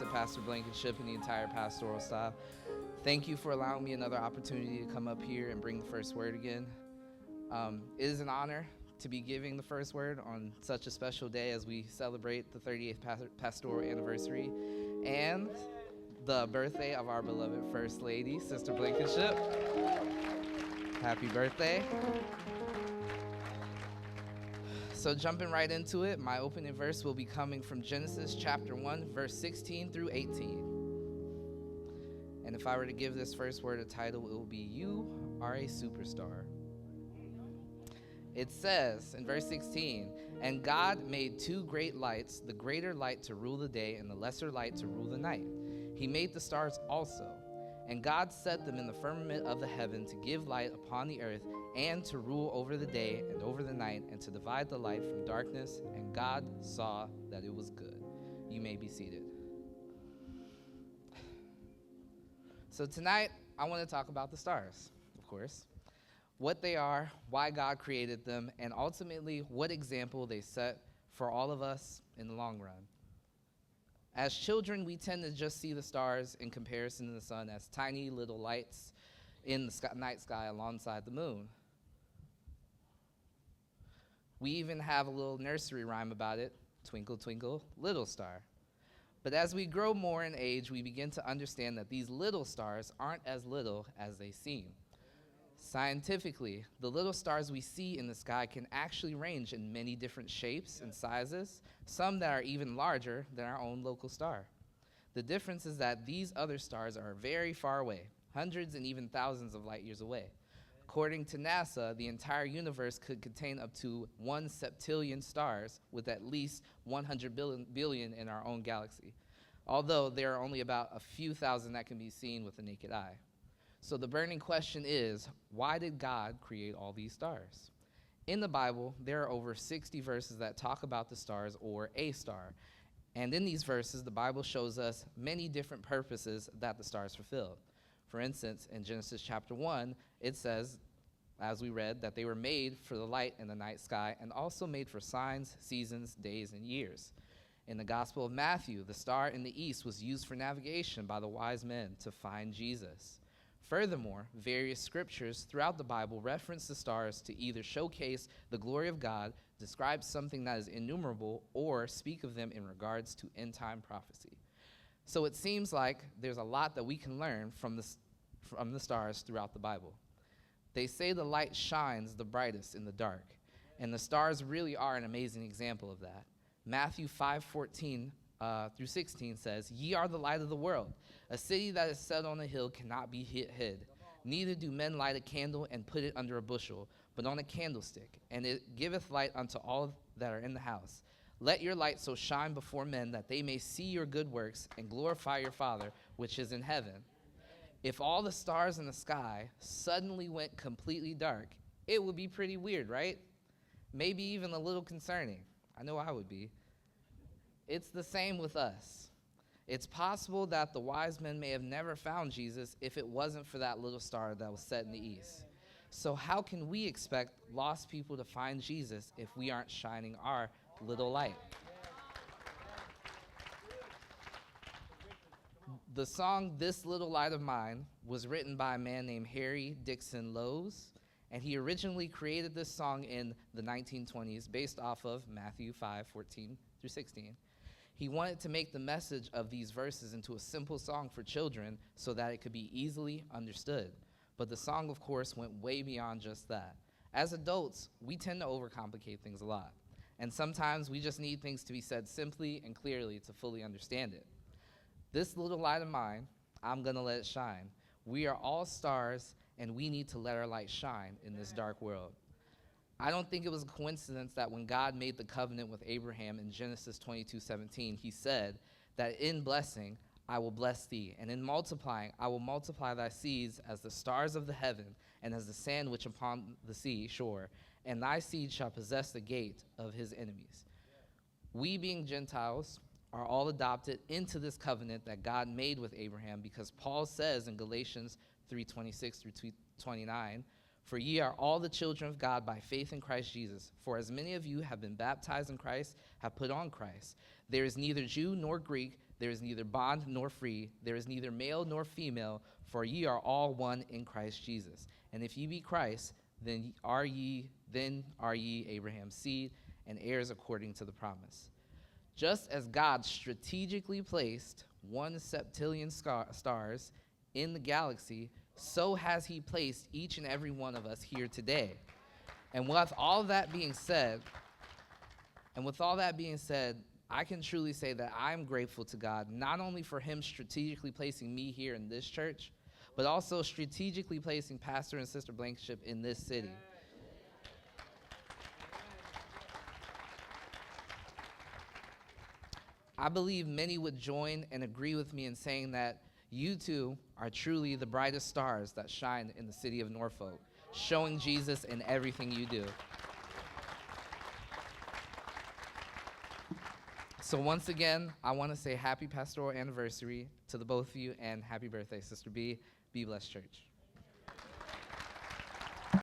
to Pastor Blankenship and the entire pastoral staff. Thank you for allowing me another opportunity to come up here and bring the first word again. It is an honor to be giving the first word on such a special day as we celebrate the 38th pastoral anniversary and the birthday of our beloved First Lady, Sister Blankenship. Happy birthday. So jumping right into it, my opening verse will be coming from Genesis chapter 1, verse 16 through 18. And if I were to give this first word a title, it will be You Are a Superstar. It says in verse 16, "And God made two great lights, the greater light to rule the day and the lesser light to rule the night. He made the stars also. And God set them in the firmament of the heaven to give light upon the earth and to rule over the day and over the night and to divide the light from darkness. And God saw that it was good." You may be seated. So tonight, I want to talk about the stars, of course. What they are, why God created them, and ultimately what example they set for all of us in the long run. As children, we tend to just see the stars in comparison to the sun as tiny little lights in the night sky alongside the moon. We even have a little nursery rhyme about it, "Twinkle, twinkle, little star." But as we grow more in age, we begin to understand that these little stars aren't as little as they seem. Scientifically, the little stars we see in the sky can actually range in many different shapes and sizes, some that are even larger than our own local star. The difference is that these other stars are very far away, hundreds and even thousands of light years away. According to NASA, the entire universe could contain up to 1 septillion stars, with at least 100 billion in our own galaxy, although there are only about a few thousand that can be seen with the naked eye. So the burning question is, why did God create all these stars? In the Bible, there are over 60 verses that talk about the stars or a star. And in these verses, the Bible shows us many different purposes that the stars fulfilled. For instance, in Genesis chapter 1, it says, as we read, that they were made for the light in the night sky and also made for signs, seasons, days, and years. In the Gospel of Matthew, the star in the east was used for navigation by the wise men to find Jesus. Furthermore, various scriptures throughout the Bible reference the stars to either showcase the glory of God, describe something that is innumerable, or speak of them in regards to end-time prophecy. So it seems like there's a lot that we can learn from the stars throughout the Bible. They say the light shines the brightest in the dark, and the stars really are an amazing example of that. Matthew 5:14 through 16 says, "Ye are the light of the world. A city that is set on a hill cannot be hid. Neither do men light a candle and put it under a bushel, but on a candlestick, and it giveth light unto all that are in the house. Let your light so shine before men that they may see your good works and glorify your Father which is in heaven." If all the stars in the sky suddenly went completely dark, it would be pretty weird, right? Maybe even a little concerning. I know I would be. It's the same with us. It's possible that the wise men may have never found Jesus if it wasn't for that little star that was set in the east. So how can we expect lost people to find Jesus if we aren't shining our little light? The song "This Little Light of Mine" was written by a man named Harry Dixon Lowes, and he originally created this song in the 1920s based off of Matthew 5:14 through 16. He wanted to make the message of these verses into a simple song for children so that it could be easily understood. But the song, of course, went way beyond just that. As adults, we tend to overcomplicate things a lot, and sometimes we just need things to be said simply and clearly to fully understand it. This little light of mine, I'm gonna let it shine. We are all stars, and we need to let our light shine in this dark world. I don't think it was a coincidence that when God made the covenant with Abraham in Genesis 22:17, he said that in blessing, I will bless thee, and in multiplying, I will multiply thy seeds as the stars of the heaven and as the sand which upon the sea shore, and thy seed shall possess the gate of his enemies. We, being Gentiles, are all adopted into this covenant that God made with Abraham, because Paul says in Galatians 3:26 through 29, "For ye are all the children of God by faith in Christ Jesus. For as many of you have been baptized in Christ, have put on Christ. There is neither Jew nor Greek, There is neither bond nor free. There is neither male nor female, for ye are all one in Christ Jesus. And if ye be Christ, then are ye Abraham's seed and heirs according to the promise. Just as God strategically placed 1 septillion stars in the galaxy, so has he placed each and every one of us here today. And with all that being said, I can truly say that I'm grateful to God, not only for him strategically placing me here in this church, but also strategically placing Pastor and Sister Blankenship in this city. I believe many would join and agree with me in saying that you two are truly the brightest stars that shine in the city of Norfolk, showing Jesus in everything you do. So once again, I want to say happy pastoral anniversary to the both of you, and happy birthday, Sister B. Be blessed, church.